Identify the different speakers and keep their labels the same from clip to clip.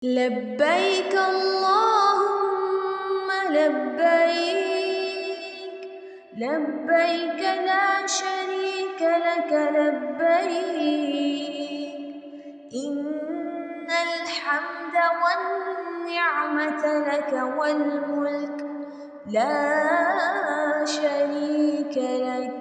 Speaker 1: لبيك اللهم لبيك، لبيك لا شريك لك لبيك، إن الحمد والنعمة لك والملك لا شريك لك.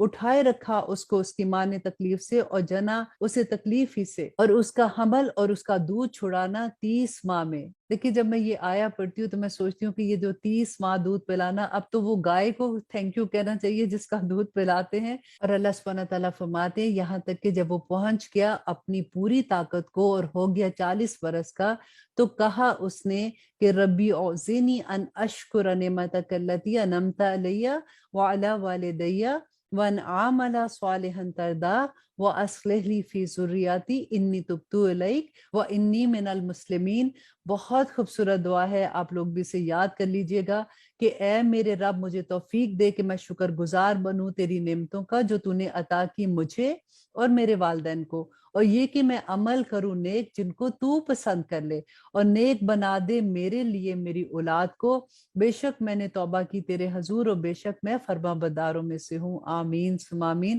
Speaker 2: اٹھائے رکھا اس کو اس کی ماں نے تکلیف سے اور جنا اسے تکلیف ہی سے، اور اس کا حمل اور اس کا دودھ چھڑانا 30 ماہ میں۔ دیکھیے جب میں یہ آیا پڑھتی ہوں تو میں سوچتی ہوں کہ یہ جو 30 ماہ دودھ پلانا، اب تو وہ گائے کو تھینک یو کہنا چاہیے جس کا دودھ پلاتے ہیں۔ اور اللہ سبحانہ تعالیٰ فرماتے ہیں یہاں تک کہ جب وہ پہنچ گیا اپنی پوری طاقت کو اور ہو گیا 40 برس کا، تو کہا اس نے کہ ربی اوزینی ان اشکر نعمتک التی انعمت علی وعلی والدی وان اعمل صالحا ترضا واصلح لی فی ذریتی انی تبت الیک وانی من المسلمین۔ بہت خوبصورت دعا ہے، آپ لوگ بھی اسے یاد کر لیجئے گا کہ اے میرے رب مجھے توفیق دے کہ میں شکر گزار بنوں تیری نعمتوں کا جو تو نے عطا کی مجھے اور میرے والدین کو، اور یہ کہ میں عمل کروں نیک جن کو تو پسند کر لے، اور نیک بنا دے میرے لیے میری اولاد کو، بے شک میں نے توبہ کی تیرے حضور اور بے شک میں فرما برداروں میں سے ہوں، آمین ثم آمین۔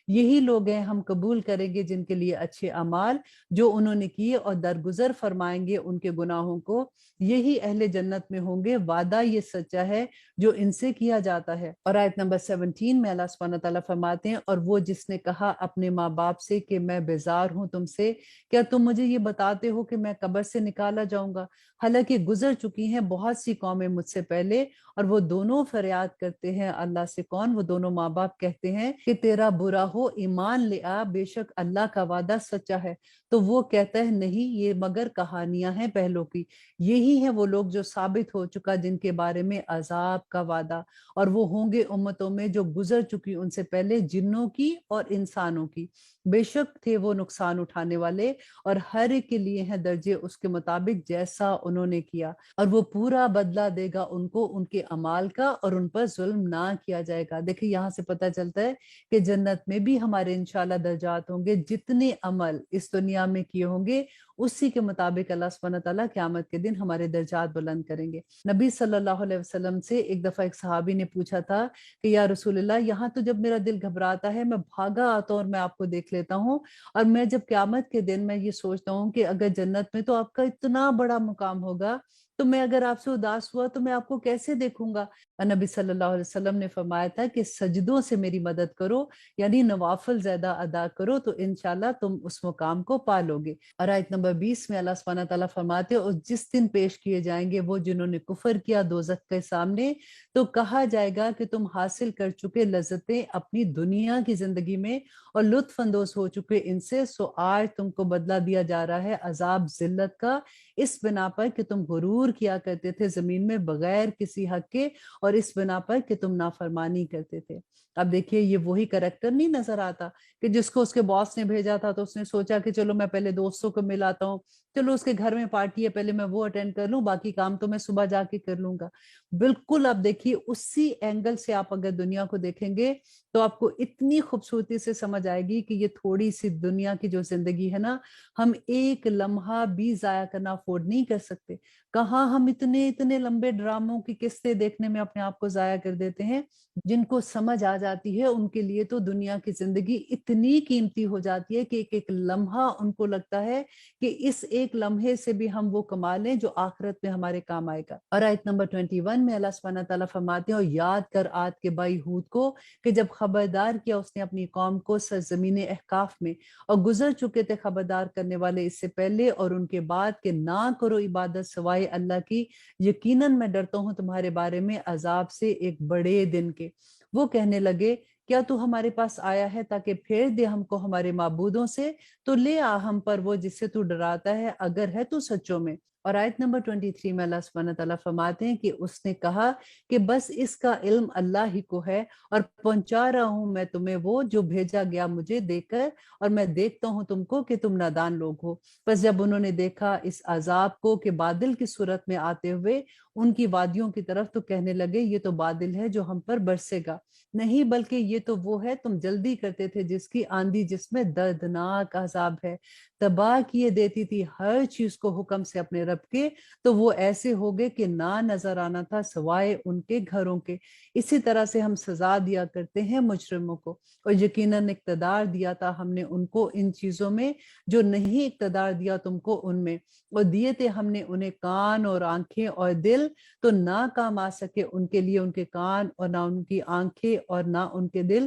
Speaker 2: یہی لوگ ہیں ہم قبول کریں گے جن کے لیے اچھے اعمال جو انہوں نے کیے اور درگزر فرمائیں گے ان کے گناہوں کو، یہی اہل جنت میں ہوں گے، وعدہ یہ سچا ہے جو ان سے کیا جاتا ہے۔ اور آیت نمبر 17 میں اللہ سبحانہ تعالیٰ فرماتے ہیں اور وہ جس نے کہا اپنے ماں باپ سے کہ میں بیزار ہوں تم سے، کیا تم مجھے یہ بتاتے ہو کہ میں قبر سے نکالا جاؤں گا؟ حالانکہ گزر چکی ہیں بہت سی قومیں مجھ سے پہلے، اور وہ دونوں فریاد کرتے ہیں اللہ سے، کون؟ وہ دونوں ماں باپ کہتے ہیں کہ تیرا برا ہو، ایمان لے آ، بے شک اللہ کا وعدہ سچا ہے۔ تو وہ کہتا ہے نہیں، یہ مگر کہانیاں ہیں پہلوں کی، یہی ہیں وہ لوگ جو ثابت ہو چکا جن کے بارے میں عذاب کا وعدہ، اور وہ ہوں گے امتوں میں جو گزر چکی ان سے پہلے، جنوں کی اور انسانوں کی، بے شک تھے وہ نقصان اٹھانے والے، اور ہر ایک کے لیے ہیں درجے اس کے مطابق جیسا انہوں نے کیا، اور وہ پورا بدلہ دے گا ان کو ان کے اعمال کا، اور ان پر ظلم نہ کیا جائے گا۔ دیکھیں یہاں سے پتہ چلتا ہے کہ جنت میں بھی ہمارے انشاءاللہ درجات ہوں گے، جتنے عمل اس دنیا میں کیے ہوں گے اسی کے مطابق اللہ سبحانہ تعالیٰ قیامت کے دن ہمارے درجات بلند کریں گے۔ نبی صلی اللہ علیہ وسلم سے ایک دفعہ ایک صحابی نے پوچھا تھا کہ یا رسول اللہ، یہاں تو جب میرا دل گھبراتا ہے میں بھاگا آتا ہوں اور میں آپ کو دیکھ لیتا ہوں، اور میں جب قیامت کے دن میں یہ سوچتا ہوں کہ اگر جنت میں تو آپ کا اتنا بڑا مقام ہوگا، تو میں اگر آپ سے اداس ہوا تو میں آپ کو کیسے دیکھوں گا؟ اور نبی صلی اللہ علیہ وسلم نے فرمایا تھا کہ سجدوں سے میری مدد کرو، یعنی نوافل زیادہ ادا کرو، تو انشاءاللہ تم اس مقام کو پالو گے۔ اور آیت نمبر 20 میں اللہ سبحانہ تعالیٰ فرماتے ہیں اور جس دن پیش کیے جائیں گے وہ جنہوں نے کفر کیا دوزخ کے سامنے، تو کہا جائے گا کہ تم حاصل کر چکے لذتیں اپنی دنیا کی زندگی میں اور لطف اندوز ہو چکے ان سے، سو آج تم کو بدلہ دیا جا رہا ہے عذاب ذلت کا، اس بنا پر کہ تم غرور کیا کرتے تھے زمین میں بغیر کسی حق کے، اور اس بنا پر کہ تم نافرمانی کرتے تھے۔ اب دیکھیے یہ وہی کریکٹر نہیں نظر آتا کہ جس کو اس کے باس نے بھیجا تھا تو اس نے سوچا کہ چلو میں پہلے دوستوں کو ملاتا ہوں، چلو اس کے گھر میں پارٹی ہے پہلے میں وہ اٹینڈ کر لوں، باقی کام تو میں صبح جا کے کر لوں گا۔ بالکل اب دیکھیے اسی اینگل سے آپ اگر دنیا کو دیکھیں گے تو آپ کو اتنی خوبصورتی سے سمجھ آئے گی کہ یہ تھوڑی سی دنیا کی جو زندگی ہے نا، ہم ایک لمحہ بھی ضائع کرنا افورڈ نہیں کر سکتے۔ کہاں ہم اتنے لمبے ڈراموں کی قسطیں دیکھنے میں اپنے آپ کو ضائع کر دیتے ہیں۔ جن کو سمجھ آ جاتی ہے ان کے لیے تو دنیا کی زندگی اتنی قیمتی ہو جاتی ہے کہ ایک ایک لمحہ ان کو لگتا ہے کہ اس ایک لمحے سے بھی ہم وہ کما لیں جو آخرت میں ہمارے کام آئے گا۔ اور آیت نمبر 21 میں اللہ سبحانہ تعالیٰ فرماتے ہیں اور یاد کر عاد کے بھائی ہود کو کہ جب خبردار کیا اس نے اپنی قوم کو سرزمین احقاف میں، اور گزر چکے تھے خبردار کرنے والے اس سے پہلے اور ان کے بعد کہ نہ کرو عبادت سوائے اللہ کی، یقیناً میں ڈرتا ہوں تمہارے بارے میں عذاب سے ایک بڑے دن کے۔ وہ کہنے لگے کیا تو ہمارے پاس آیا ہے تاکہ پھیر دے ہم کو ہمارے معبودوں سے؟ تو لے آ ہم پر وہ جس سے تو ڈراتا ہے اگر ہے تو سچوں میں۔ اور آیت نمبر 23 میں اللہ سبحانہ تعالیٰ فرماتے ہیں کہ اس نے کہا کہ بس اس کا علم اللہ ہی کو ہے، اور پہنچا رہا ہوں میں تمہیں وہ جو بھیجا گیا مجھے دے کر، اور میں دیکھتا ہوں تم کو کہ تم نادان لوگ ہو۔ بس جب انہوں نے دیکھا اس عذاب کو کہ بادل کی صورت میں آتے ہوئے ان کی وادیوں کی طرف، تو کہنے لگے یہ تو بادل ہے جو ہم پر برسے گا، نہیں بلکہ یہ تو وہ ہے تم جلدی کرتے تھے جس کی آندھی جس میں دردناک عذاب ہے، تباہ کیے دیتی تھی ہر چیز کو حکم سے اپنے رب کے، تو وہ ایسے ہو گئے کہ نہ نظر آنا تھا سوائے ان کے گھروں کے۔ اسی طرح سے ہم سزا دیا کرتے ہیں مجرموں کو، اور یقیناً اقتدار دیا تھا ہم نے ان کو ان چیزوں میں جو نہیں اقتدار دیا تم کو ان میں، اور دیے تھے ہم نے انہیں کان اور آنکھیں اور دل، تو نہ کام آ سکے ان کے لیے ان کے کان اور نہ ان کی آنکھیں اور نہ ان کے دل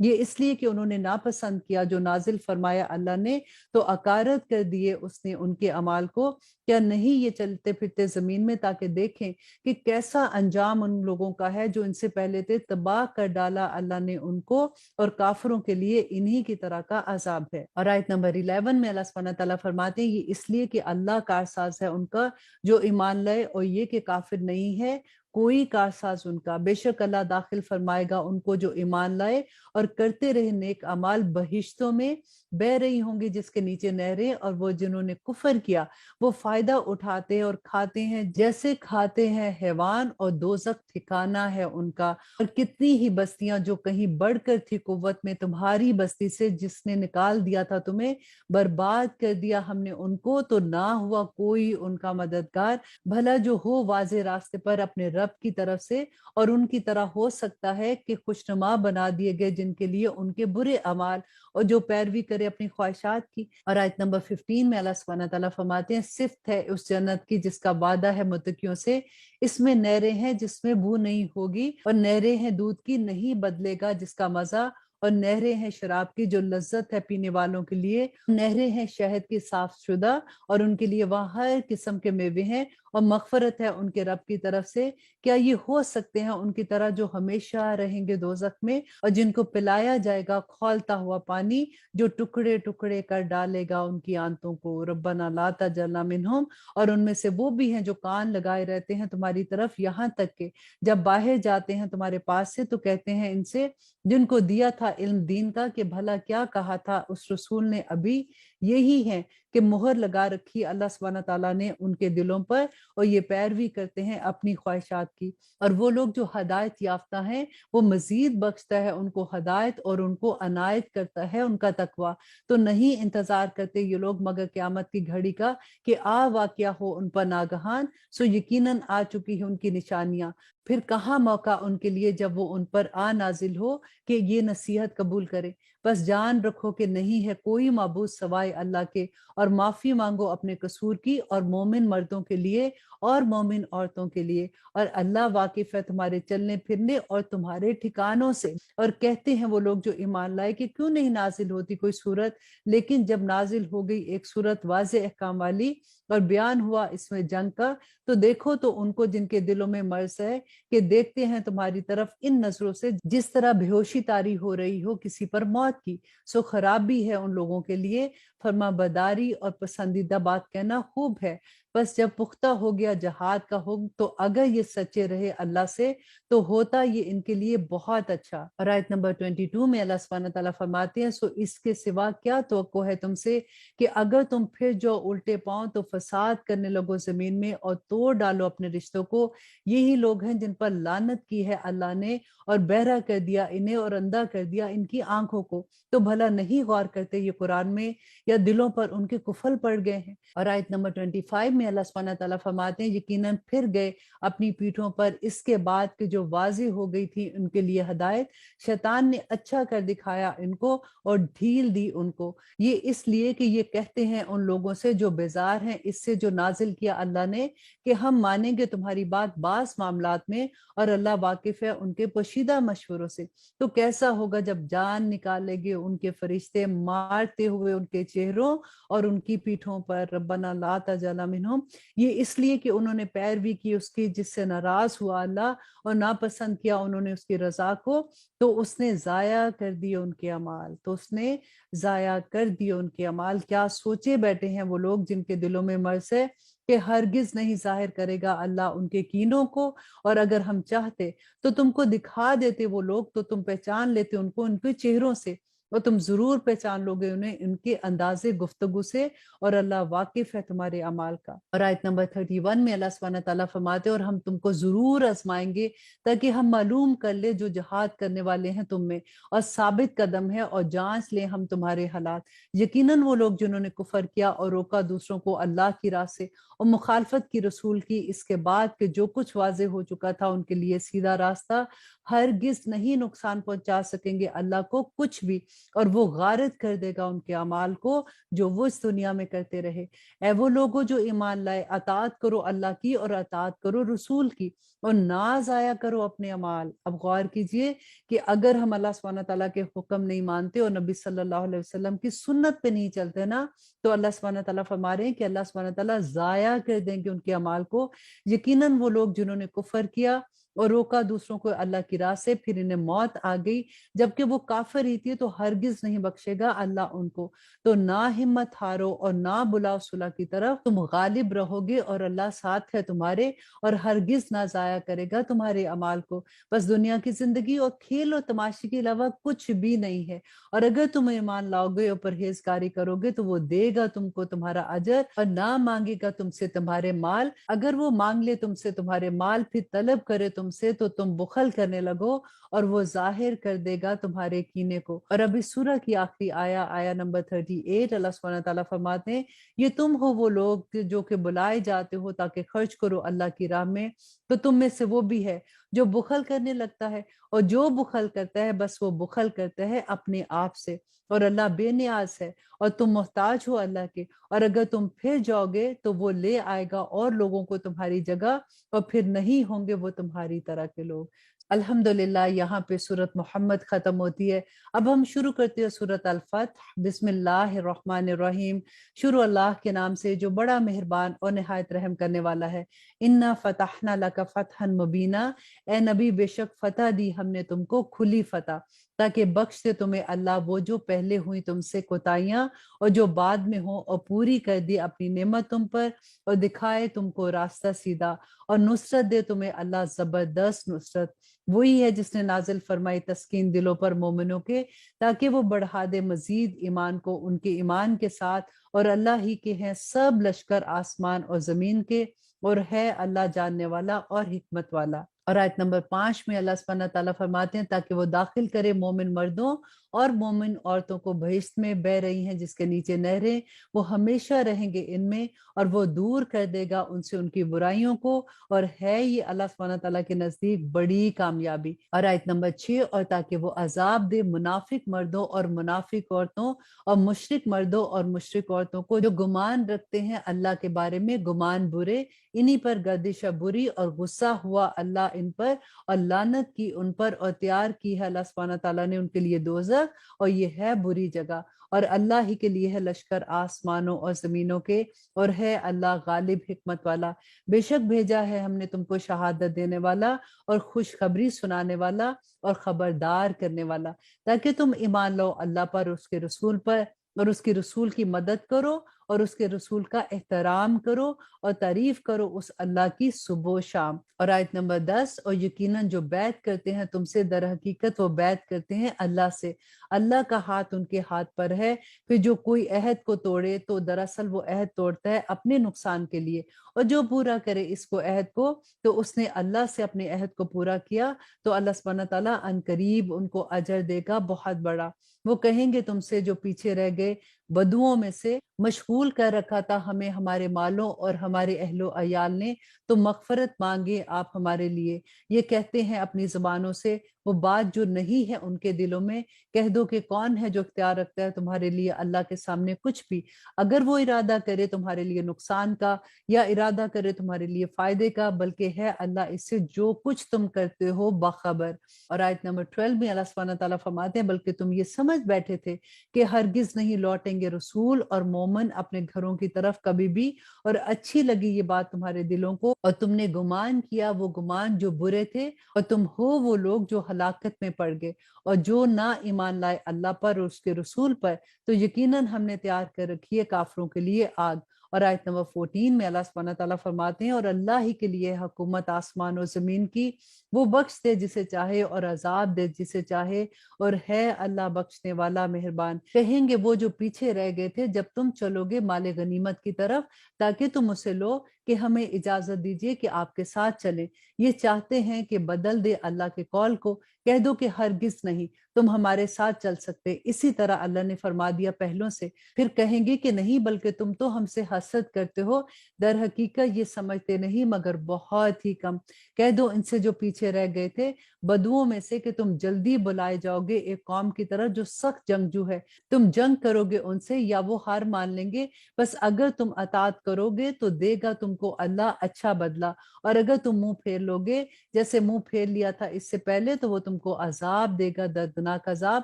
Speaker 2: یہ اس لیے کہ انہوں نے ناپسند کیا جو نازل فرمایا اللہ نے، تو اکارت کر دیے اس نے ان کے اعمال کو۔ کیا نہیں یہ چلتے پھرتے زمین میں تاکہ دیکھیں کہ کیسا انجام ان لوگوں کا ہے جو ان سے پہلے تھے، تباہ کر ڈالا اللہ نے ان کو، اور کافروں کے لیے انہی کی طرح کا عذاب ہے۔ اور آیت نمبر 11 میں اللہ سبحانہ تعالیٰ فرماتے ہیں یہ اس لیے کہ اللہ کارساز ہے ان کا جو ایمان لائے، اور یہ کہ کافر نہیں ہے کوئی کارساز ان کا، بے شک اللہ داخل فرمائے گا ان کو جو ایمان لائے اور کرتے رہے نیک اعمال بہشتوں میں، بہ رہی ہوں گی جس کے نیچے نہریں، اور وہ جنہوں نے کفر کیا وہ فائدہ اٹھاتے ہیں اور کھاتے ہیں جیسے کھاتے ہیں حیوان، اور دوزخ ٹھکانہ ہے ان کا۔ اور کتنی ہی بستیاں جو کہیں بڑھ کر تھی قوت میں تمہاری بستی سے، جس نے نکال دیا تھا تمہیں، برباد کر دیا ہم نے ان کو، تو نہ ہوا کوئی ان کا مددگار، بھلا جو ہو واضح راستے پر اپنے رب کی طرف سے، اور ان کی طرح ہو سکتا ہے کہ خوشنما بنا دیے گئے جن کے لیے ان کے برے اعمال، اور جو پیروی کرے اپنی خواہشات کی۔ اور آیت نمبر 15 میں اللہ سبحانہ تعالیٰ فرماتے ہیں صفت ہے اس جنت کی جس کا وعدہ ہے متقیوں سے، اس میں نہریں ہیں جس میں بو نہیں ہوگی، اور نہریں ہیں دودھ کی نہیں بدلے گا جس کا مزہ، اور نہریں ہیں شراب کی جو لذت ہے پینے والوں کے لیے، نہریں ہیں شہد کی صاف شدہ، اور ان کے لیے وہاں ہر قسم کے میوے ہیں، اور مغفرت ہے ان کے رب کی طرف سے۔ کیا یہ ہو سکتے ہیں ان کی طرح جو ہمیشہ رہیں گے دوزخ میں، اور جن کو پلایا جائے گا کھولتا ہوا پانی جو ٹکڑے ٹکڑے کر ڈالے گا ان کی آنتوں کو۔ ربنا لا تجعلنا منہم، اور ان میں سے وہ بھی ہیں جو کان لگائے رہتے ہیں تمہاری طرف، یہاں تک کہ جب باہر جاتے ہیں تمہارے پاس سے تو کہتے ہیں ان سے جن کو دیا تھا علم دین کا کہ بھلا کیا کہا تھا اس رسول نے، ابھی یہی ہے کہ مہر لگا رکھی اللہ سبحانہ تعالیٰ نے ان کے دلوں پر، اور یہ پیروی کرتے ہیں اپنی خواہشات کی۔ اور وہ لوگ جو ہدایت یافتہ ہیں وہ مزید بخشتا ہے ان کو ہدایت، اور ان کو عنایت کرتا ہے ان کا تقوی۔ تو نہیں انتظار کرتے یہ لوگ مگر قیامت کی گھڑی کا کہ واقعہ ہو ان پر ناگہان، سو یقیناً آ چکی ہے ان کی نشانیاں، پھر کہاں موقع ان کے لیے جب وہ ان پر نازل ہو کہ یہ نصیحت قبول کرے۔ بس جان رکھو کہ نہیں ہے کوئی معبود سوائے اللہ کے، اور معافی مانگو اپنے قصور کی، اور مومن مردوں کے لیے اور مومن عورتوں کے لیے، اور اللہ واقف ہے تمہارے چلنے پھرنے اور تمہارے ٹھکانوں سے۔ اور کہتے ہیں وہ لوگ جو ایمان لائے کہ کیوں نہیں نازل ہوتی کوئی صورت، لیکن جب نازل ہو گئی ایک صورت واضح احکام والی اور بیان ہوا اس میں جنگ کا، تو دیکھو تو ان کو جن کے دلوں میں مرض ہے کہ دیکھتے ہیں تمہاری طرف ان نظروں سے جس طرح بے ہوشی طاری ہو رہی ہو کسی پر موت کی، سو خرابی ہے ان لوگوں کے لیے، فرما برداری اور پسندیدہ بات کہنا خوب ہے۔ بس جب پختہ ہو گیا جہاد کا حکم تو اگر یہ سچے رہے اللہ سے تو ہوتا یہ ان کے لیے بہت اچھا۔ اور آیت نمبر 22 میں اللہ سبحانہ تعالیٰ فرماتے ہیں سو اس کے سوا کیا توقع ہے تم سے کہ اگر تم پھر جو الٹے پاؤں تو فساد کرنے لگو زمین میں اور توڑ ڈالو اپنے رشتوں کو۔ یہی لوگ ہیں جن پر لعنت کی ہے اللہ نے، اور بہرا کر دیا انہیں اور اندھا کر دیا ان کی آنکھوں کو۔ تو بھلا نہیں غور کرتے یہ قرآن میں، یا دلوں پر ان کے کفل پڑ گئے ہیں۔ اور آیت نمبر 25 میں اللہ سبحانہ تعالیٰ فرماتے ہیں یقیناً پھر گئے اپنی پیٹھوں پر اس کے بعد کہ جو واضح ہو گئی تھی ان کے لیے ہدایت، شیطان نے اچھا کر دکھایا ان کو اور ڈھیل دی ان کو، یہ اس لیے کہ یہ کہتے ہیں ان لوگوں سے جو بیزار ہیں اس سے جو نازل کیا اللہ نے کہ ہم مانیں گے تمہاری بات بعض معاملات میں، اور اللہ واقف ہے ان کے پوشیدہ مشوروں سے۔ تو کیسا ہوگا جب جان نکالے گے ان کے فرشتے مارتے ہوئے ان کے چہروں اور ان کی پیٹھوں پر، ربنا لا تجعلنا منہم، یہ اس لیے کہ انہوں نے پیروی کی اس کی جس سے ناراض ہوا اللہ، اور ناپسند کیا انہوں نے اس کی رضا کو، تو اس نے ضائع کر دیے ان کے اعمال، تو اس نے ضائع کر دیے ان کے اعمال۔ کیا سوچے بیٹھے ہیں وہ لوگ جن کے دلوں میں مرض ہے کہ ہرگز نہیں ظاہر کرے گا اللہ ان کے کینوں کو، اور اگر ہم چاہتے تو تم کو دکھا دیتے وہ لوگ، تو تم پہچان لیتے ان کو ان کے چہروں سے، اور تم ضرور پہچان لوگے انہیں ان کے انداز گفتگو سے، اور اللہ واقف ہے تمہارے اعمال کا۔ اور آیت نمبر 31 میں اللہ سبحانہ تعالیٰ فرماتے اور ہم تم کو ضرور آزمائیں گے تاکہ ہم معلوم کر لیں جو جہاد کرنے والے ہیں تم میں، اور ثابت قدم ہے، اور جانچ لیں ہم تمہارے حالات۔ یقیناً وہ لوگ جنہوں نے کفر کیا اور روکا دوسروں کو اللہ کی راہ سے اور مخالفت کی رسول کی، اس کے بعد کہ جو کچھ واضح ہو چکا تھا ان کے لیے سیدھا راستہ، ہرگز نہیں نقصان پہنچا سکیں گے اللہ کو کچھ بھی، اور وہ غارت کر دے گا ان کے اعمال کو جو وہ اس دنیا میں کرتے رہے۔ اے وہ لوگوں جو ایمان لائے، اطاعت کرو اللہ کی اور اطاعت کرو رسول کی، اور نہ ضائع کرو اپنے اعمال۔ اب غور کیجئے کہ اگر ہم اللہ سبحانہ تعالیٰ کے حکم نہیں مانتے اور نبی صلی اللہ علیہ وسلم کی سنت پہ نہیں چلتے نا، تو اللہ سبحانہ تعالیٰ فرما رہے ہیں کہ اللہ سبحانہ تعالیٰ ضائع کر دیں گے ان کے اعمال کو۔ یقیناً وہ لوگ جنہوں نے کفر کیا اور روکا دوسروں کو اللہ کی راہ سے، پھر انہیں موت آ گئی جبکہ وہ کافر ہی تھی، تو ہرگز نہیں بخشے گا اللہ ان کو۔ تو نہ ہمت ہارو اور نہ بلاؤ صلح کی طرف، تم غالب رہو گے اور اللہ ساتھ ہے تمہارے، اور ہرگز نہ ضائع کرے گا تمہارے اعمال کو۔ بس دنیا کی زندگی اور کھیل و تماشے کے علاوہ کچھ بھی نہیں ہے، اور اگر تم ایمان لاؤ گے اور پرہیزگاری کرو گے تو وہ دے گا تم کو تمہارا اجر، اور نہ مانگے گا تم سے تمہارے مال۔ اگر وہ مانگ لے تم سے تمہارے مال پھر طلب کرے تم سے، تو تم بخل کرنے لگو، اور وہ ظاہر کر دے گا تمہارے کینے کو۔ اور اب اس سورہ کی آخری آیا نمبر 38، اللہ سبحانہ تعالیٰ فرماتے ہیں، یہ تم ہو وہ لوگ جو کہ بلائے جاتے ہو تاکہ خرچ کرو اللہ کی راہ میں، تو تم میں سے وہ بھی ہے جو بخل کرنے لگتا ہے، اور جو بخل کرتا ہے بس وہ بخل کرتا ہے اپنے آپ سے، اور اللہ بے نیاز ہے، اور تم محتاج ہو اللہ کے، اور اگر تم پھر جاؤ گے تو وہ لے آئے گا اور لوگوں کو تمہاری جگہ، اور پھر نہیں ہوں گے وہ تمہاری طرح کے لوگ۔ الحمدللہ یہاں پہ سورت محمد ختم ہوتی ہے۔ اب ہم شروع کرتے ہیں سورت الفتح۔ بسم اللہ الرحمن الرحیم، شروع اللہ کے نام سے جو بڑا مہربان اور نہایت رحم کرنے والا ہے۔ انا فتحنا لک فتحا مبینا، اے نبی بے شک فتح دی ہم نے تم کو کھلی فتح، تاکہ بخش دے تمہیں اللہ وہ جو پہلے ہوئی تم سے کوتاہیاں اور جو بعد میں ہوں، اور پوری کر دی اپنی نعمت تم پر، اور دکھائے تم کو راستہ سیدھا، اور نصرت دے تمہیں اللہ زبردست نصرت۔ وہی ہے جس نے نازل فرمائی تسکین دلوں پر مومنوں کے، تاکہ وہ بڑھا دے مزید ایمان کو ان کے ایمان کے ساتھ، اور اللہ ہی کے ہیں سب لشکر آسمان اور زمین کے، اور ہے اللہ جاننے والا اور حکمت والا۔ اور آیت نمبر 5 میں اللہ سبحانہ تعالیٰ فرماتے ہیں، تاکہ وہ داخل کرے مومن مردوں اور مومن عورتوں کو بہشت میں بہ رہی ہیں جس کے نیچے نہریں، وہ ہمیشہ رہیں گے ان میں، اور وہ دور کر دے گا ان سے ان کی برائیوں کو، اور ہے یہ اللہ سبحانہ تعالیٰ کے نزدیک بڑی کامیابی۔ اور آیت نمبر 6، اور تاکہ وہ عذاب دے منافق مردوں اور منافق عورتوں اور مشرک مردوں اور مشرک عورتوں کو جو گمان رکھتے ہیں اللہ کے بارے میں گمان برے، انہی پر گردش بری، اور غصہ ہوا اللہ ان پر، اور لعنت کی ان پر، اور تیار کی ہے اللہ سبحانہ تعالیٰ نے ان کے لیے دوزخ، اور یہ ہے بری جگہ۔ اور اللہ ہی کے لیے ہے لشکر آسمانوں اور زمینوں کے، اور ہے اللہ غالب حکمت والا۔ بے شک بھیجا ہے ہم نے تم کو شہادت دینے والا اور خوشخبری سنانے والا اور خبردار کرنے والا، تاکہ تم ایمان لو اللہ پر، اس کے رسول پر، اور اس کے رسول کی مدد کرو، اور اس کے رسول کا احترام کرو، اور تعریف کرو اس اللہ کی صبح و شام۔ اور آیت نمبر 10، اور یقیناً جو بیعت کرتے ہیں تم سے در حقیقت وہ بیعت کرتے ہیں اللہ سے، اللہ کا ہاتھ ان کے ہاتھ پر ہے، پھر جو کوئی عہد کو توڑے تو دراصل وہ عہد توڑتا ہے اپنے نقصان کے لیے، اور جو پورا کرے اس کو عہد کو تو اس نے اللہ سے اپنے عہد کو پورا کیا، تو اللہ سبحانہ تعالیٰ ان قریب ان کو اجر دے گا بہت بڑا۔ وہ کہیں گے تم سے جو پیچھے رہ گئے بدوؤں میں سے، مشغول کر رکھا تھا ہمیں ہمارے مالوں اور ہمارے اہل و عیال نے، تو مغفرت مانگے آپ ہمارے لیے۔ یہ کہتے ہیں اپنی زبانوں سے وہ بات جو نہیں ہے ان کے دلوں میں، کہہ دو کہ کون ہے جو اختیار رکھتا ہے تمہارے لیے اللہ کے سامنے کچھ بھی، اگر وہ ارادہ کرے تمہارے لیے نقصان کا یا ارادہ کرے تمہارے لیے فائدے کا، بلکہ ہے اللہ اس سے جو کچھ تم کرتے ہو باخبر۔ اور آیت نمبر 12 میں اللہ سبحانہ تعالیٰ فرماتے ہیں، بلکہ تم یہ سمجھ بیٹھے تھے کہ ہرگز نہیں لوٹیں گے رسول اور مومن اپنے گھروں کی طرف کبھی بھی، اور اچھی لگی یہ بات تمہارے دلوں کو، اور تم نے گمان کیا وہ گمان جو برے تھے، اور تم ہو وہ لوگ جو ہلاکت میں پڑ گئے، اور جو نہ ایمان لائے اللہ پر اور اس کے رسول پر، تو یقیناً ہم نے تیار کر رکھی ہے کافروں کے لیے آگ۔ اور آیت نمبر 14 میں اللہ سبحانہ تعالیٰ فرماتے ہیں، اور اللہ ہی کے لیے حکومت آسمان و زمین کی، وہ بخش دے جسے چاہے اور عذاب دے جسے چاہے، اور ہے اللہ بخشنے والا مہربان۔ کہیں گے وہ جو پیچھے رہ گئے تھے، جب تم چلو گے مال غنیمت کی طرف تاکہ تم اسے لو، کہ ہمیں اجازت دیجیے کہ آپ کے ساتھ چلیں۔ یہ چاہتے ہیں کہ بدل دے اللہ کے قول کو، کہہ دو کہ ہرگز نہیں، تم ہمارے ساتھ چل سکتے۔ اسی طرح اللہ نے فرما دیا پہلوں سے۔ پھر کہیں گے کہ نہیں، بلکہ تم تو ہم سے حسد کرتے ہو، در حقیقت یہ سمجھتے نہیں مگر بہت ہی کم۔ کہہ دو ان سے جو پیچھے رہ گئے تھے بدوؤں میں سے کہ تم جلدی بلائے جاؤ گے ایک قوم کی طرح جو سخت جنگجو ہے۔ تم جنگ کرو گے ان سے یا وہ ہار مان لیں گے، بس اگر تم اطاعت کرو گے تو دے گا تم کو اللہ اچھا بدلہ، اور اگر تم منہ پھیر لو گے جیسے منہ پھیر لیا تھا اس سے پہلے تو وہ تم کو عذاب دے گا، دردناک عذاب۔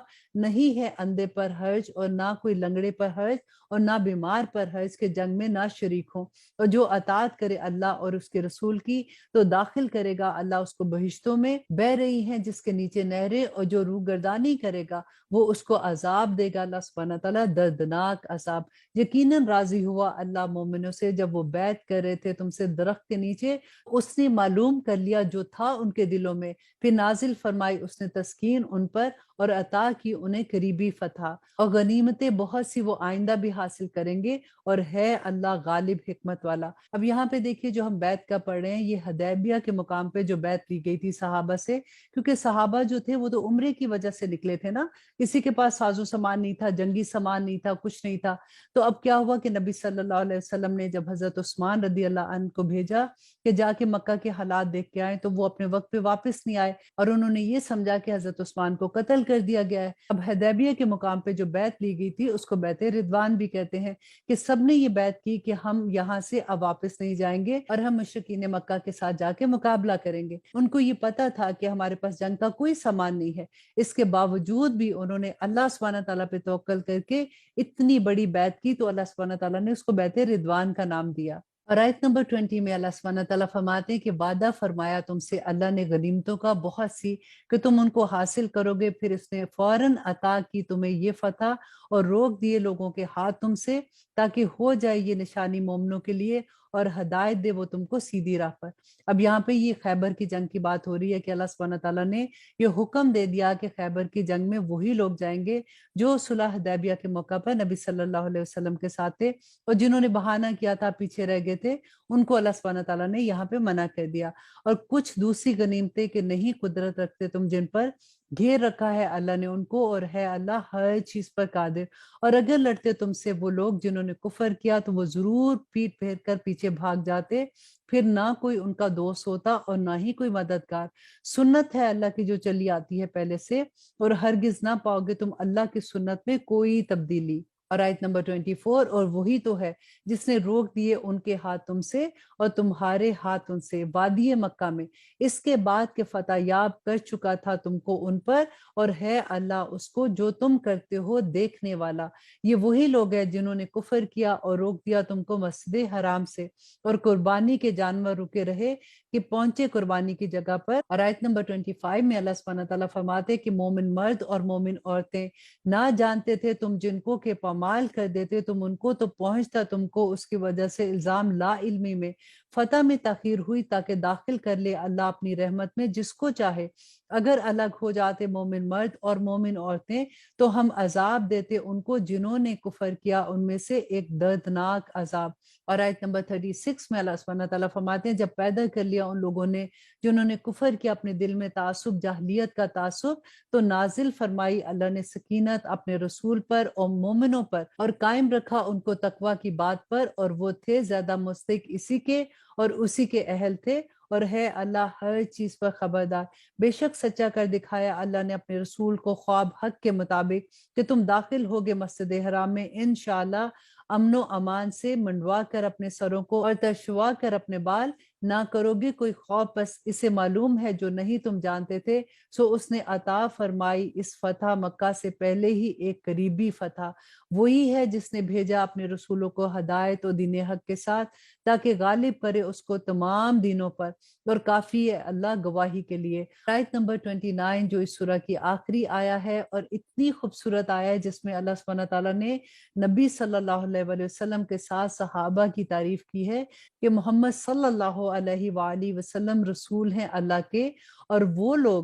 Speaker 2: نہیں ہے اندھے پر حرج اور نہ کوئی لنگڑے پر حرج اور نہ بیمار پر حرج کے جنگ میں نہ شریک ہوں، اور جو اطاعت کرے اللہ اور اس کے رسول کی تو داخل کرے گا اللہ اس کو بہشتوں میں بہ رہی ہیں جس کے نیچے نہریں، اور جو روگردانی کرے گا وہ اس کو عذاب دے گا اللہ سبحانہ تعالیٰ، دردناک عذاب۔ یقیناً راضی ہوا اللہ مومنوں سے جب وہ بیعت کر رہے تھے تم سے درخت کے نیچے، اس نے معلوم کر لیا جو تھا ان کے دلوں میں، پھر نازل فرمائی اس نے تسکین ان پر اور عطا کی انہیں قریبی فتح، اور غنیمتیں بہت سی وہ آئندہ بھی حاصل کریں گے، اور ہے اللہ غالب حکمت والا۔ اب یہاں پہ دیکھیے جو ہم بیعت کا پڑھ رہے ہیں یہ حدیبیہ کے مقام پہ جو بیعت لی گئی تھی صحابہ سے، کیونکہ صحابہ جو تھے وہ تو عمرے کی وجہ سے نکلے تھے نا، کسی کے پاس ساز و سامان نہیں تھا، جنگی سامان نہیں تھا، کچھ نہیں تھا۔ تو اب کیا ہوا کہ نبی صلی اللہ علیہ وسلم نے جب حضرت عثمان رضی اللہ عنہ کو بھیجا کہ جا کے مکہ کے حالات دیکھ کے آئے، تو وہ اپنے وقت پہ واپس نہیں آئے، اور انہوں نے یہ سمجھا کہ حضرت عثمان کو قتل کر دیا گیا ہے۔ اب حدیبیہ کے مقام پہ جو بیعت لی گئی تھی اس کو بیعت رضوان بھی کہتے ہیں، کہ سب نے یہ بیعت کی کہ ہم یہاں سے اب واپس نہیں جائیں گے اور ہم مشرکین مکہ کے ساتھ جا کے مقابلہ کریں گے۔ ان کو یہ پتا تھا کہ ہمارے پاس جنگ کا کوئی سامان نہیں ہے، اس کے باوجود بھی انہوں نے اللہ سبحانہ تعالیٰ پہ توکل کر کے اتنی بڑی بیعت کی، تو اللہ سبحانہ تعالیٰ نے اس کو بیعت رضوان کا نام دیا۔ اور آیت نمبر 20 میں اللہ سبحانہ تعالیٰ فرماتے ہیں کہ وعدہ فرمایا تم سے اللہ نے غنیمتوں کا بہت سی کہ تم ان کو حاصل کرو گے، پھر اس نے فوراً عطا کی تمہیں یہ فتح اور روک دیے لوگوں کے ہاتھ تم سے، تاکہ ہو جائے یہ نشانی مومنوں کے لیے اور ہدایت دے وہ تم کو سیدھی راہ پر۔ اب یہاں پہ یہ خیبر کی جنگ کی بات ہو رہی ہے کہ اللہ سبحانہ تعالیٰ نے یہ حکم دے دیا کہ خیبر کی جنگ میں وہی لوگ جائیں گے جو صلح حدیبیہ کے موقع پر نبی صلی اللہ علیہ وسلم کے ساتھ تھے، اور جنہوں نے بہانہ کیا تھا پیچھے رہ گئے تھے ان کو اللہ سبحانہ تعالیٰ نے یہاں پہ منع کر دیا۔ اور کچھ دوسری غنیمتیں کہ نہیں قدرت رکھتے تم جن پر، گھیر رکھا ہے اللہ نے ان کو، اور ہے اللہ ہر چیز پر قادر۔ اور اگر لڑتے تم سے وہ لوگ جنہوں نے کفر کیا تو وہ ضرور پیٹ پھیر کر پیچھے بھاگ جاتے، پھر نہ کوئی ان کا دوست ہوتا اور نہ ہی کوئی مددگار۔ سنت ہے اللہ کی جو چلی آتی ہے پہلے سے، اور ہرگز نہ پاؤ گے تم اللہ کی سنت میں کوئی تبدیلی۔ اور آیت نمبر 24، اور وہی تو ہے جس نے روک دیے ان کے ہاتھ تم سے اور تمہارے ہاتھ ان سے وادی مکہ میں، اس کے بعد کہ فتح یاب کر چکا تھا تم کو ان پر، اور ہے اللہ اس کو جو تم کرتے ہو دیکھنے والا۔ یہ وہی لوگ ہیں جنہوں نے کفر کیا اور روک دیا تم کو مسجد حرام سے، اور قربانی کے جانور رکے رہے کہ پہنچے قربانی کی جگہ پر۔ اور آیت نمبر 25 میں اللہ سبحانہ تعالیٰ فرماتے کہ مومن مرد اور مومن عورتیں نہ جانتے تھے تم جن کو کہ پامال کر دیتے تم ان کو، تو پہنچتا تم کو اس کی وجہ سے الزام لا علمی میں۔ فتح میں تاخیر ہوئی تاکہ داخل کر لے اللہ اپنی رحمت میں جس کو چاہے۔ اگر الگ ہو جاتے مومن مرد اور مومن عورتیں تو ہم عذاب دیتے ان کو جنہوں نے کفر کیا ان میں سے ایک دردناک عذاب۔ اور آیت نمبر 36 میں اللہ سبحانہ تعالیٰ فرماتے ہیں جب پیدا کر لیا ان لوگوں نے جنہوں نے کفر کیا اپنے دل میں تعصب، جاہلیت کا تعصب، تو نازل فرمائی اللہ نے سکینت اپنے رسول پر اور مومنوں پر، اور قائم رکھا ان کو تقوی کی بات پر، اور وہ تھے زیادہ مستحق اسی کے اور اسی کے اہل تھے، اور ہے اللہ ہر چیز پر خبردار۔ بے شک سچا کر دکھایا اللہ نے اپنے رسول کو خواب حق کے مطابق کہ تم داخل ہوگے مسجد حرام میں انشاءاللہ امن و امان سے، منڈوا کر اپنے سروں کو اور ترشوا کر اپنے بال، نہ کرو گے کوئی خوف، بس اسے معلوم ہے جو نہیں تم جانتے تھے، سو اس نے عطا فرمائی اس فتح مکہ سے پہلے ہی ایک قریبی فتح۔ وہی ہے جس نے بھیجا اپنے رسولوں کو ہدایت و دین حق کے ساتھ تاکہ غالب کرے اس کو تمام دینوں پر، اور کافی ہے اللہ گواہی کے لیے۔ آیت نمبر 29 جو اس سورہ کی آخری آیا ہے، اور اتنی خوبصورت آیا ہے جس میں اللہ سبحانہ تعالیٰ نے نبی صلی اللہ علیہ وسلم کے ساتھ صحابہ کی تعریف کی ہے کہ محمد صلی اللہ علیہ وآلہ وسلم رسول ہیں اللہ کے، اور وہ لوگ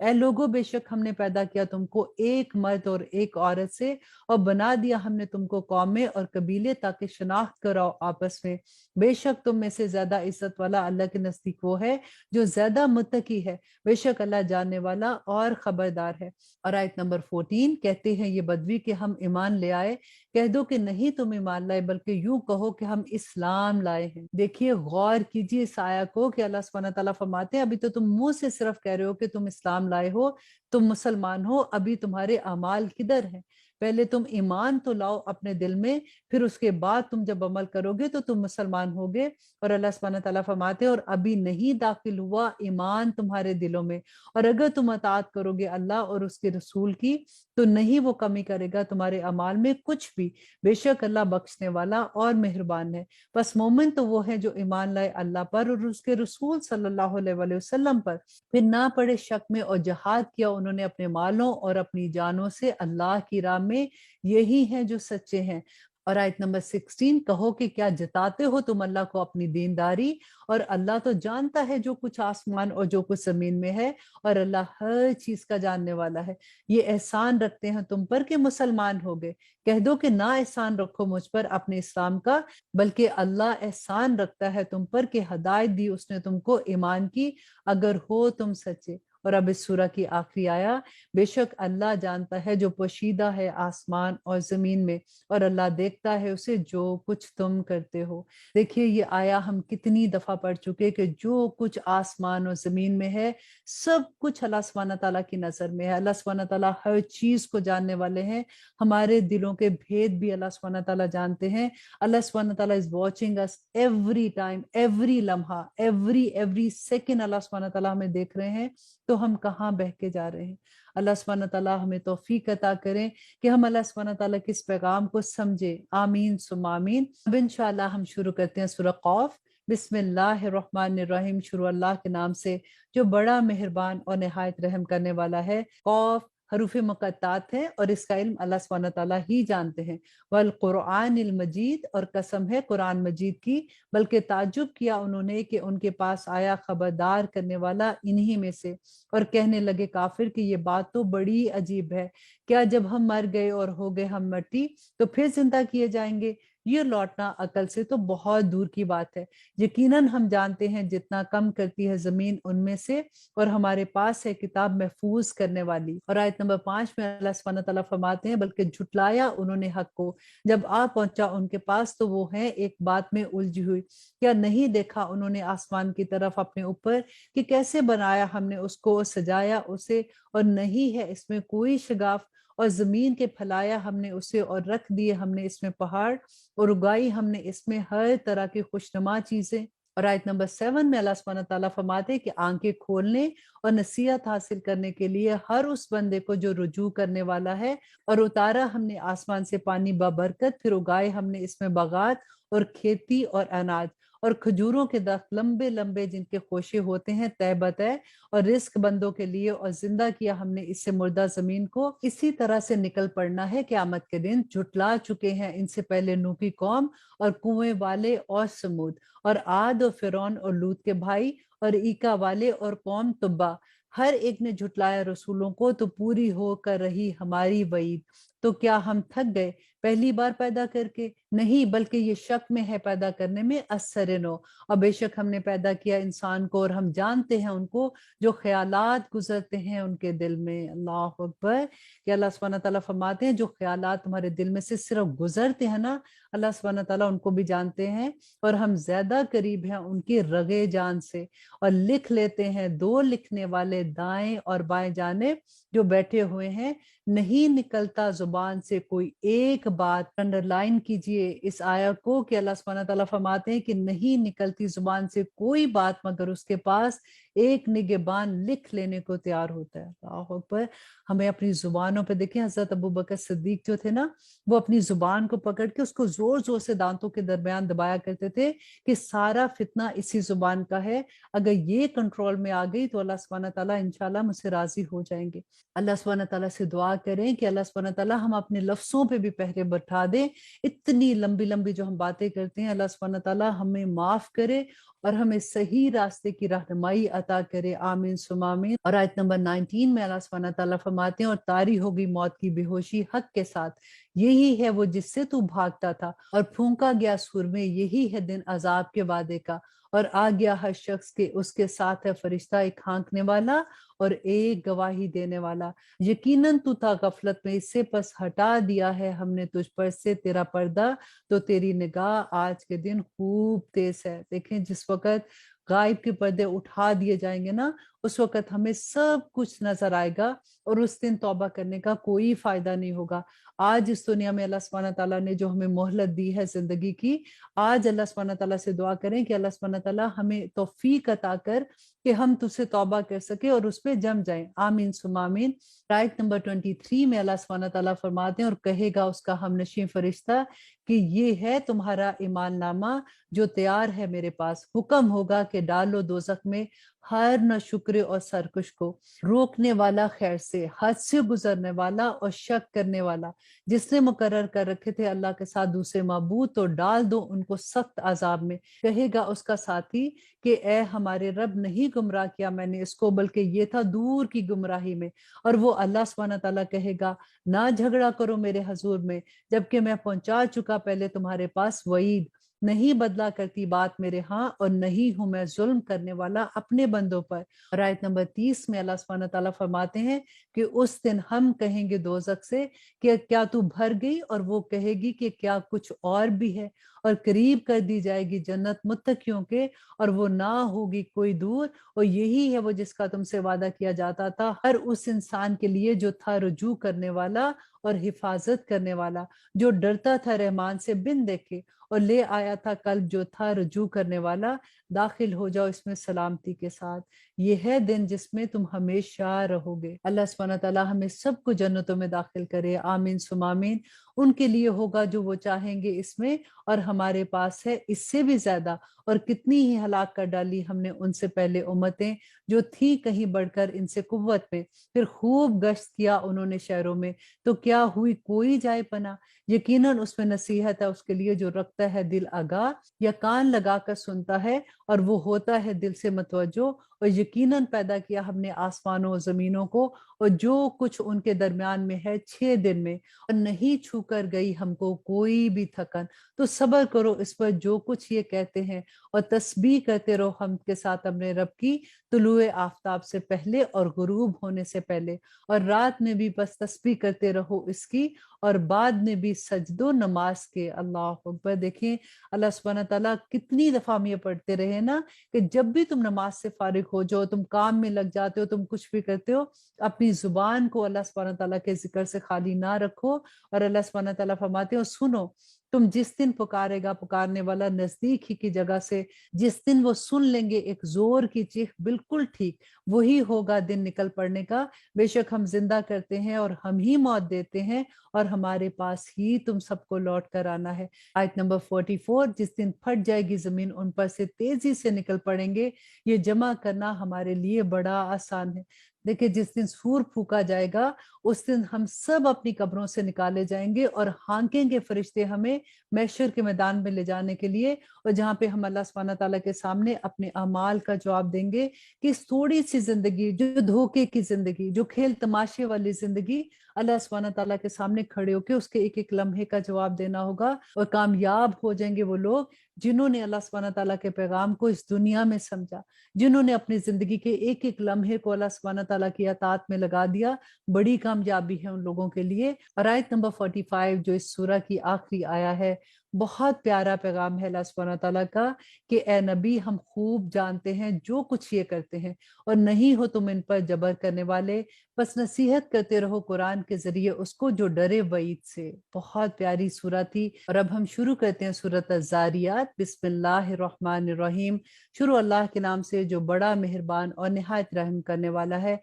Speaker 2: اے لوگوں بے شک ہم نے پیدا کیا تم کو ایک مرد اور ایک عورت سے اور بنا دیا ہم نے تم کو قومیں اور قبیلے تاکہ شناخت کراؤ آپس میں. بے شک تم میں سے زیادہ عزت والا اللہ کے نزدیک وہ ہے جو زیادہ متقی ہے. بے شک اللہ جاننے والا اور خبردار ہے. اور آیت نمبر 14 کہتے ہیں یہ بدوی کہ ہم ایمان لے آئے. کہہ دو کہ نہیں تم ایمان لائے بلکہ یوں کہو کہ ہم اسلام لائے ہیں. دیکھیے غور کیجیے اس آیا کو کہ اللہ سبحانہ تعالیٰ فرماتے ہیں ابھی تو تم منہ سے صرف کہہ رہے ہو کہ تم اسلام لائے ہو، تم مسلمان ہو، ابھی تمہارے اعمال کدھر ہیں؟ پہلے تم ایمان تو لاؤ اپنے دل میں، پھر اس کے بعد تم جب عمل کرو گے تو تم مسلمان ہوگے. اور اللہ سبحانہ تعالیٰ فرماتے ہیں اور ابھی نہیں داخل ہوا ایمان تمہارے دلوں میں، اور اگر تم اطاعت کرو گے اللہ اور اس کے رسول کی تو نہیں وہ کمی کرے گا تمہارے اعمال میں کچھ بھی. بے شک اللہ بخشنے والا اور مہربان ہے. بس مومن تو وہ ہے جو ایمان لائے اللہ پر اور اس کے رسول صلی اللہ علیہ وآلہ وسلم پر، پھر نہ پڑے شک میں اور جہاد کیا انہوں نے اپنے مالوں اور اپنی جانوں سے اللہ کی راہ میں، یہی ہیں جو سچے ہیں. اور آیت نمبر 16 کہو کہ کیا جتاتے ہو تم اللہ کو اپنی دینداری، اور اللہ تو جانتا ہے جو کچھ آسمان اور جو کچھ زمین میں ہے، اور اللہ ہر چیز کا جاننے والا ہے. یہ احسان رکھتے ہیں تم پر کہ مسلمان ہو گئے. کہہ دو کہ نہ احسان رکھو مجھ پر اپنے اسلام کا، بلکہ اللہ احسان رکھتا ہے تم پر کہ ہدایت دی اس نے تم کو ایمان کی، اگر ہو تم سچے. اور اب اس سورہ کی آخری آیا، بے شک اللہ جانتا ہے جو پوشیدہ ہے آسمان اور زمین میں، اور اللہ دیکھتا ہے اسے جو کچھ تم کرتے ہو. دیکھیے یہ آیا ہم کتنی دفعہ پڑھ چکے کہ جو کچھ آسمان اور زمین میں ہے سب کچھ اللہ سبحانہ تعالیٰ کی نظر میں ہے. اللہ سبحانہ تعالیٰ ہر چیز کو جاننے والے ہیں. ہمارے دلوں کے بھید بھی اللہ سبحانہ تعالیٰ جانتے ہیں. اللہ سبحانہ تعالیٰ is watching us every time, every لمحہ, every second اللہ سبحانہ تعالیٰ ہمیں دیکھ رہے ہیں. تو ہم کہاں بہ کے جا رہے ہیں؟ اللہ سبحانہ تعالیٰ ہمیں توفیق عطا کریں کہ ہم اللہ سبحانہ تعالیٰ کے اس پیغام کو سمجھے. آمین ثم آمین. اب انشاءاللہ ہم شروع کرتے ہیں سورہ قاف. بسم اللہ الرحمن الرحیم. شروع اللہ کے نام سے جو بڑا مہربان اور نہایت رحم کرنے والا ہے. قاف حروف مقطعات ہیں اور اس کا علم اللہ سبحانہ تعالیٰ ہی جانتے ہیں. والقرآن المجید، اور قسم ہے قرآن مجید کی، بلکہ تعجب کیا انہوں نے کہ ان کے پاس آیا خبردار کرنے والا انہی میں سے. اور کہنے لگے کافر کہ یہ بات تو بڑی عجیب ہے، کیا جب ہم مر گئے اور ہو گئے ہم مٹی تو پھر زندہ کیے جائیں گے؟ یہ لوٹنا عقل سے تو بہت دور کی بات ہے. یقیناً ہم جانتے ہیں جتنا کم کرتی ہے زمین ان میں سے، اور ہمارے پاس ہے کتاب محفوظ کرنے والی. اور آیت نمبر 5 میں اللہ سبحانہ تعالیٰ فرماتے ہیں بلکہ جھٹلایا انہوں نے حق کو جب آ پہنچا ان کے پاس تو وہ ہے ایک بات میں الجھی ہوئی. کیا نہیں دیکھا انہوں نے آسمان کی طرف اپنے اوپر کہ کیسے بنایا ہم نے اس کو، سجایا اسے، اور نہیں ہے اس میں کوئی شگاف. اور زمین کے پھیلایا ہم نے اسے اور رکھ دیے ہم نے اس میں پہاڑ، اور اگائی ہم نے اس میں ہر طرح کی خوشنما چیزیں. اور آیت نمبر 7 میں اللہ سبحانہ تعالیٰ فرماتے کہ آنکھیں کھولنے اور نصیحت حاصل کرنے کے لیے ہر اس بندے کو جو رجوع کرنے والا ہے. اور اتارا ہم نے آسمان سے پانی بابرکت، پھر اگائے ہم نے اس میں باغات اور کھیتی اور اناج اور کھجوروں کے درخت لمبے لمبے جن کے خوشے ہوتے ہیں تہ بتہ، اور رزق بندوں کے لیے. اور زندہ کیا ہم نے اس سے مردہ زمین کو. اسی طرح سے نکل پڑنا ہے قیامت کے دن. جھٹلا چکے ہیں ان سے پہلے نوح کی قوم اور کنویں والے اور سمود اور عاد اور فرعون اور لوط کے بھائی اور ایکا والے اور قوم تبا. ہر ایک نے جھٹلایا رسولوں کو تو پوری ہو کر رہی ہماری وعید. تو کیا ہم تھک گئے پہلی بار پیدا کر کے؟ نہیں، بلکہ یہ شک میں ہے پیدا کرنے میں اثر نو. اور بے شک ہم نے پیدا کیا انسان کو اور ہم جانتے ہیں ان کو جو خیالات گزرتے ہیں ان کے دل میں. اللہ اکبر. کہ اللہ سبحانہ تعالیٰ فرماتے ہیں جو خیالات تمہارے دل میں سے صرف گزرتے ہیں نا، اللہ سبحانہ تعالیٰ ان کو بھی جانتے ہیں، اور ہم زیادہ قریب ہیں ان کی رگے جان سے. اور لکھ لیتے ہیں دو لکھنے والے دائیں اور بائیں جانب جو بیٹھے ہوئے ہیں. نہیں نکلتا زبان سے کوئی ایک بات. انڈر لائن کیجئے اس آیا کو کہ اللہ سبحانہ تعالیٰ فرماتے ہیں کہ نہیں نکلتی زبان سے کوئی بات مگر اس کے پاس ایک نگہبان لکھ لینے کو تیار ہوتا ہے. اللہ اکبر. ہمیں اپنی زبانوں پہ دیکھیں، حضرت ابو بکر صدیق جو تھے نا، وہ اپنی زبان کو پکڑ کے اس کو زور زور سے دانتوں کے درمیان دبایا کرتے تھے کہ سارا فتنہ اسی زبان کا ہے. اگر یہ کنٹرول میں آ گئی تو اللہ سبحانہ تعالیٰ انشاءاللہ مجھ سے راضی ہو جائیں گے. اللہ سبحانہ تعالیٰ سے دعا کریں کہ اللہ سبحانہ تعالیٰ ہم اپنے لفظوں پہ بھی پہرے بٹھا دیں. اتنی لمبی لمبی جو ہم باتیں کرتے ہیں اللہ سبحانہ تعالیٰ ہمیں معاف کرے اور ہمیں صحیح راستے کی رہنمائی عطا کرے، آمین ثم آمین۔ اور آیت نمبر 19 میں اللہ سبحانہ تعالیٰ فرماتے ہیں اور طاری ہوگی موت کی بے ہوشی حق کے ساتھ، یہی ہے وہ جس سے تو بھاگتا تھا، اور پھونکا گیا سور میں، یہی ہے دن عذاب کے وعدے کا، اور آ گیا ہر شخص کے اس کے ساتھ ہے فرشتہ ایک ہانکنے والا اور ایک گواہی دینے والا، یقیناً تو تھا غفلت میں، اس سے پس ہٹا دیا ہے ہم نے تجھ پر سے تیرا پردہ، تو تیری نگاہ آج کے دن خوب تیز ہے۔ دیکھیں جس وقت غائب کے پردے اٹھا دیے جائیں گے نا، اس وقت ہمیں سب کچھ نظر آئے گا، اور اس دن توبہ کرنے کا کوئی فائدہ نہیں ہوگا۔ آج اس دنیا میں اللہ سبحانہ تعالیٰ نے جو ہمیں مہلت دی ہے زندگی کی، آج اللہ سبحانہ تعالیٰ سے دعا کریں کہ اللہ سبحانہ تعالیٰ ہمیں توفیق عطا کر کہ ہم تجھ سے توبہ کر سکے اور اس پہ جم جائیں، آمین ثم آمین۔ آیت نمبر 23 میں اللہ سبحانہ تعالیٰ فرماتے ہیں اور کہے گا اس کا ہم نشین فرشتہ کہ یہ ہے تمہارا ایمان نامہ جو تیار ہے میرے پاس، حکم ہوگا کہ ڈالو دوزخ میں ہر نہ شکر اور سرکش کو، روکنے والا خیر سے، حد سے گزرنے والا اور شک کرنے والا، جس نے مقرر کر رکھے تھے اللہ کے ساتھ دوسرے معبود، تو ڈال دو ان کو سخت عذاب میں۔ کہے گا اس کا ساتھی کہ اے ہمارے رب، نہیں گمراہ کیا میں نے اس کو، بلکہ یہ تھا دور کی گمراہی میں۔ اور وہ اللہ سبحانہ تعالیٰ کہے گا نہ جھگڑا کرو میرے حضور میں، جبکہ میں پہنچا چکا پہلے تمہارے پاس وعید، نہیں بدلا کرتی بات میرے ہاں، اور نہیں ہوں میں ظلم کرنے والا اپنے بندوں پر۔ اور آیت نمبر 30 میں اللہ سبحانہ تعالیٰ فرماتے ہیں کہ اس دن ہم کہیں گے دوزخ سے کہ کیا تو بھر گئی، اور وہ کہے گی کہ کیا کچھ اور بھی ہے، اور قریب کر دی جائے گی جنت متقیوں کے، اور وہ نہ ہوگی کوئی دور، اور یہی ہے وہ جس کا تم سے وعدہ کیا جاتا تھا ہر اس انسان کے لیے جو تھا رجوع کرنے والا اور حفاظت کرنے والا، جو ڈرتا تھا رحمان سے بن دیکھے، اور لے آیا تھا قلب جو تھا رجوع کرنے والا، داخل ہو جاؤ اس میں سلامتی کے ساتھ، یہ ہے دن جس میں تم ہمیشہ رہو گے۔ اللہ سبحانہ تعالیٰ ہمیں سب کو جنتوں میں داخل کرے، آمین ثم آمین۔ ان کے لیے ہوگا جو وہ چاہیں گے اس میں، اور ہمارے پاس ہے اس سے بھی زیادہ، اور کتنی ہی ہلاک کر ڈالی ہم نے ان سے پہلے امتیں جو تھی کہیں بڑھ کر ان سے قوت میں، پھر خوب گشت کیا انہوں نے شہروں میں، تو کیا ہوئی کوئی جائے پناہ، یقیناً اس میں نصیحت ہے اس کے لیے جو رکھتا ہے دل آگاہ، یا کان لگا کر سنتا ہے اور وہ ہوتا ہے دل سے متوجہ۔ اور یقیناً پیدا کیا ہم نے آسمانوں و زمینوں کو اور جو کچھ ان کے درمیان میں ہے 6 دن میں، اور نہیں چھو کر گئی ہم کو کوئی بھی تھکن، تو صبر کرو اس پر جو کچھ یہ کہتے ہیں، اور تسبیح کرتے رہو ہم کے ساتھ اپنے رب کی، طلوع آفتاب سے پہلے اور غروب ہونے سے پہلے، اور رات میں بھی بس تسبیح کرتے رہو اس کی، اور بعد میں بھی سجد و نماز کے۔ اللہ اکبر۔ دیکھیں اللہ سبحانہ تعالیٰ کتنی دفعہ ہم یہ پڑھتے رہے نا کہ جب بھی تم نماز سے فارغ ہو جاؤ، تم کام میں لگ جاتے ہو، تم کچھ بھی کرتے ہو، اپنی زبان کو اللہ سبحانہ تعالیٰ کے ذکر سے خالی نہ رکھو۔ اور اللہ سبحانہ تعالیٰ فرماتے ہو سنو، تم جس دن پکارے گا پکارنے والا نزدیک ہی کی جگہ سے، جس دن وہ سن لیں گے ایک زور کی چیخ، بالکل ٹھیک وہی ہوگا دن نکل پڑنے کا۔ بے شک ہم زندہ کرتے ہیں اور ہم ہی موت دیتے ہیں، اور ہمارے پاس ہی تم سب کو لوٹ کر آنا ہے۔ آیت نمبر 44، جس دن پھٹ جائے گی زمین ان پر سے تیزی سے نکل پڑیں گے، یہ جمع کرنا ہمارے لیے بڑا آسان ہے۔ دیکھیں جس دن سور پھونکا جائے گا اس دن ہم سب اپنی قبروں سے نکالے جائیں گے، اور ہانکیں گے فرشتے ہمیں محشر کے میدان میں لے جانے کے لیے، اور جہاں پہ ہم اللہ سبحانہ تعالیٰ کے سامنے اپنے اعمال کا جواب دیں گے کہ اس تھوڑی سی زندگی، جو دھوکے کی زندگی، جو کھیل تماشے والی زندگی، اللہ سبحانہ تعالیٰ کے سامنے کھڑے ہو کے اس کے ایک ایک لمحے کا جواب دینا ہوگا، اور کامیاب ہو جائیں گے وہ لوگ جنہوں نے اللہ سبحانہ تعالیٰ کے پیغام کو اس دنیا میں سمجھا، جنہوں نے اپنی زندگی کے ایک ایک لمحے کو اللہ سبحانہ تعالیٰ کی اطاعت میں لگا دیا۔ بڑی کامیابی ہے ان لوگوں کے لیے۔ اور آیت نمبر 45 جو اس سورہ کی آخری آیا ہے، بہت پیارا پیغام ہے اللہ سبحانہ تعالیٰ کا کہ اے نبی، ہم خوب جانتے ہیں جو کچھ یہ کرتے ہیں، اور نہیں ہو تم ان پر جبر کرنے والے، بس نصیحت کرتے رہو قرآن کے ذریعے اس کو جو ڈرے وعید سے۔ بہت پیاری سورہ تھی۔ اور اب ہم شروع کرتے ہیں سورۃ الذاریات۔ بسم اللہ الرحمن الرحیم۔ شروع اللہ کے نام سے جو بڑا مہربان اور نہایت رحم کرنے والا ہے۔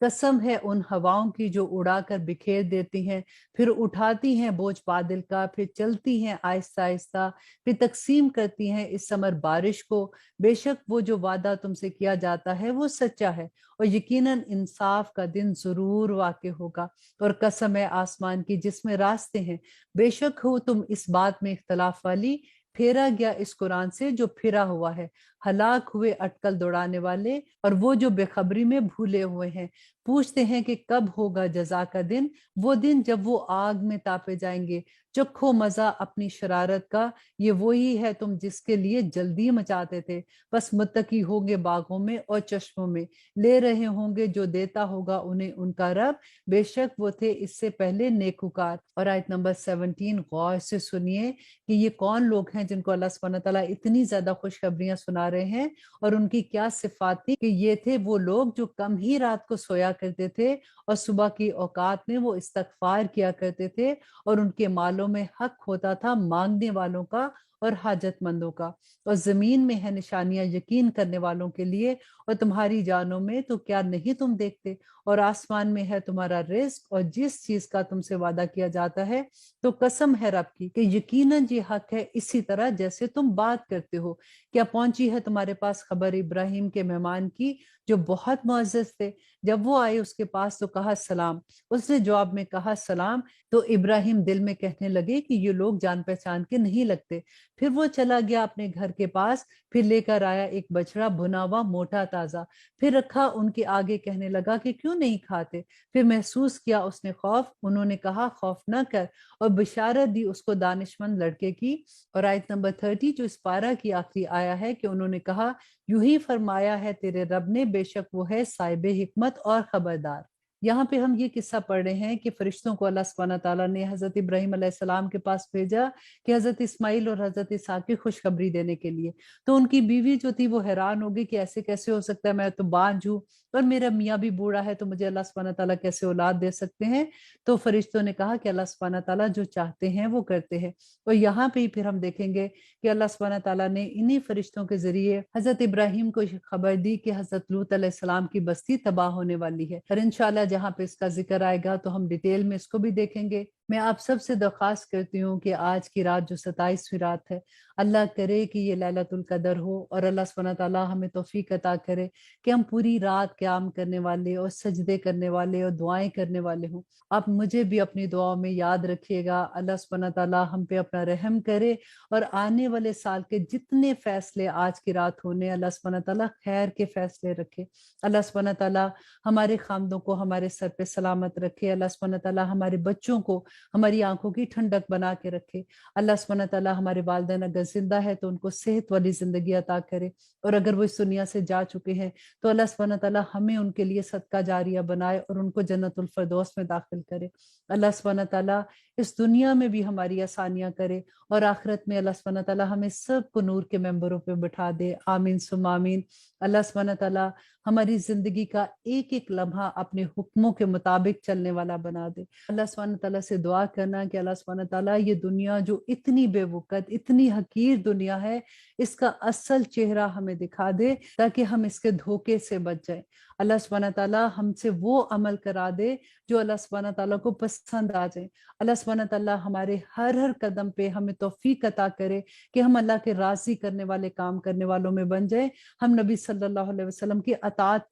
Speaker 2: قسم ہے ان ہواؤں کی جو اڑا کر بکھیر دیتی ہیں، پھر اٹھاتی ہیں بوجھ بادل کا، پھر چلتی ہیں آہستہ آہستہ، پھر تقسیم کرتی ہیں اس سمر بارش کو۔ بے شک وہ جو وعدہ تم سے کیا جاتا ہے وہ سچا ہے، اور یقیناً انصاف کا دن ضرور واقع ہوگا۔ اور قسم ہے آسمان کی جس میں راستے ہیں، بے شک ہو تم اس بات میں اختلاف والی، پھیرا گیا اس قرآن سے جو پھرا ہوا ہے، ہلاک ہوئے اٹکل دوڑانے والے اور وہ جو بے خبری میں بھولے ہوئے ہیں، پوچھتے ہیں کہ کب ہوگا جزا کا دن، وہ دن جب وہ آگ میں تاپے جائیں گے، چکھو مزہ اپنی شرارت کا، یہ وہی ہے تم جس کے لیے جلدی مچاتے تھے، بس متقی ہوں گے باغوں میں اور چشموں میں، لے رہے ہوں گے جو دیتا ہوگا انہیں ان کا رب، بے شک وہ تھے اس سے پہلے نیکوکار۔ اور آیت نمبر 17 غور سے سنیے کہ یہ کون لوگ ہیں جن کو اللہ سبحانہ تعالیٰ اتنی زیادہ خوشخبریاں سنا رہے ہیں، اور ان کی کیا صفات تھی کہ یہ تھے وہ لوگ جو کم ہی رات کو سویا کرتے تھے اور صبح کی اوقات میں وہ استغفار کیا کرتے تھے، اور ان کے مالوں میں حق ہوتا تھا مانگنے والوں کا اور حاجت مندوں کا، اور زمین میں ہے نشانیاں یقین کرنے والوں کے لیے، اور تمہاری جانوں میں تو کیا نہیں تم دیکھتے، اور آسمان میں ہے تمہارا رزق اور جس چیز کا تم سے وعدہ کیا جاتا ہے، تو قسم ہے رب کی کہ یقیناً یہ حق ہے اسی طرح جیسے تم بات کرتے ہو۔ کیا پہنچی ہے تمہارے پاس خبر ابراہیم کے مہمان کی جو بہت معزز تھے؟ جب وہ آئے اس کے پاس تو کہا سلام، اس نے جواب میں کہا سلام، تو ابراہیم دل میں کہنے لگے کہ یہ لوگ جان پہچان کے نہیں لگتے۔ پھر وہ چلا گیا اپنے گھر کے پاس، پھر لے کر آیا ایک بچڑا بھنا ہوا موٹا تازہ، پھر رکھا ان کے آگے، کہنے لگا کہ کیوں نہیں کھاتے؟ پھر محسوس کیا اس نے خوف، انہوں نے کہا خوف نہ کر، اور بشارت دی اس کو دانش مند لڑکے کی۔ اور آیت نمبر 30 جو اس پارہ کی آخری آیا ہے کہ انہوں نے کہا یوں ہی فرمایا ہے تیرے رب نے، بے شک وہ ہے صاحب حکمت اور خبردار۔ یہاں پہ ہم یہ قصہ پڑھ رہے ہیں کہ فرشتوں کو اللہ سبحانہ تعالیٰ نے حضرت ابراہیم علیہ السلام کے پاس بھیجا کہ حضرت اسماعیل اور حضرت اسحاق کی خوشخبری دینے کے لیے۔ تو ان کی بیوی جو تھی وہ حیران ہوگی کہ ایسے کیسے ہو سکتا ہے، میں تو بانجھ ہوں اور میرا میاں بھی بوڑھا ہے، تو مجھے اللہ سبحانہ تعالیٰ کیسے اولاد دے سکتے ہیں؟ تو فرشتوں نے کہا کہ اللہ سبحانہ تعالیٰ جو چاہتے ہیں وہ کرتے ہیں۔ اور یہاں پہ ہی پھر ہم دیکھیں گے کہ اللہ سبحانہ تعالیٰ نے انہی فرشتوں کے ذریعے حضرت ابراہیم کو خبر دی کہ حضرت لوط علیہ السلام کی بستی تباہ ہونے والی ہے، اور انشاءاللہ جہاں پہ اس کا ذکر آئے گا تو ہم ڈیٹیل میں اس کو بھی دیکھیں گے۔ میں آپ سب سے درخواست کرتی ہوں کہ آج کی رات جو 27ویں رات ہے، اللہ کرے کہ یہ لیلۃ القدر ہو، اور اللہ سبحانہ تعالیٰ ہمیں توفیق عطا کرے کہ ہم پوری رات قیام کرنے والے اور سجدے کرنے والے اور دعائیں کرنے والے ہوں۔ آپ مجھے بھی اپنی دعاؤں میں یاد رکھیے گا، اللہ سبحانہ تعالیٰ ہم پہ اپنا رحم کرے، اور آنے والے سال کے جتنے فیصلے آج کی رات ہونے، اللہ سبحانہ تعالیٰ خیر کے فیصلے رکھے۔ اللہ سبحانہ تعالیٰ ہمارے خاندوں کو ہمارے سر پہ سلامت رکھے۔ اللہ سبحانہ تعالیٰ ہمارے بچوں کو ہماری آنکھوں کی ٹھنڈک بنا کے رکھے۔ اللہ سبحانہ تعالیٰ ہمارے والدین اگر زندہ ہے تو ان کو صحت والی زندگی عطا کرے، اور اگر وہ اس دنیا سے جا چکے ہیں تو اللہ سبحانہ تعالیٰ ہمیں ان کے لیے صدقہ جاریہ بنائے اور ان کو جنت الفردوس میں داخل کرے۔ اللہ سبحانہ تعالیٰ اس دنیا میں بھی ہماری آسانیاں کرے، اور آخرت میں اللہ سبحانہ تعالیٰ ہمیں سب کو نور کے ممبروں پہ بٹھا دے، آمین ثم آمین۔ اللہ سبحانہ تعالیٰ ہماری زندگی کا ایک ایک لمحہ اپنے حکموں کے مطابق چلنے والا بنا دے۔ اللہ سبحانہ تعالیٰ سے دعا کرنا کہ اللہ سبحانہ تعالیٰ یہ دنیا جو اتنی بے وقت، اتنی حقیر دنیا ہے، اس کا اصل چہرہ ہمیں دکھا دے تاکہ ہم اس کے دھوکے سے بچ جائیں۔ اللہ سبحانہ تعالیٰ ہم سے وہ عمل کرا دے جو اللہ سبحانہ تعالیٰ کو پسند آ جائے۔ اللہ سبحانہ تعالیٰ ہمارے ہر قدم پہ ہمیں توفیق عطا کرے کہ ہم اللہ کے راضی کرنے والے کام کرنے والوں میں بن جائیں، ہم نبی صلی اللہ علیہ وسلم کی اطاعت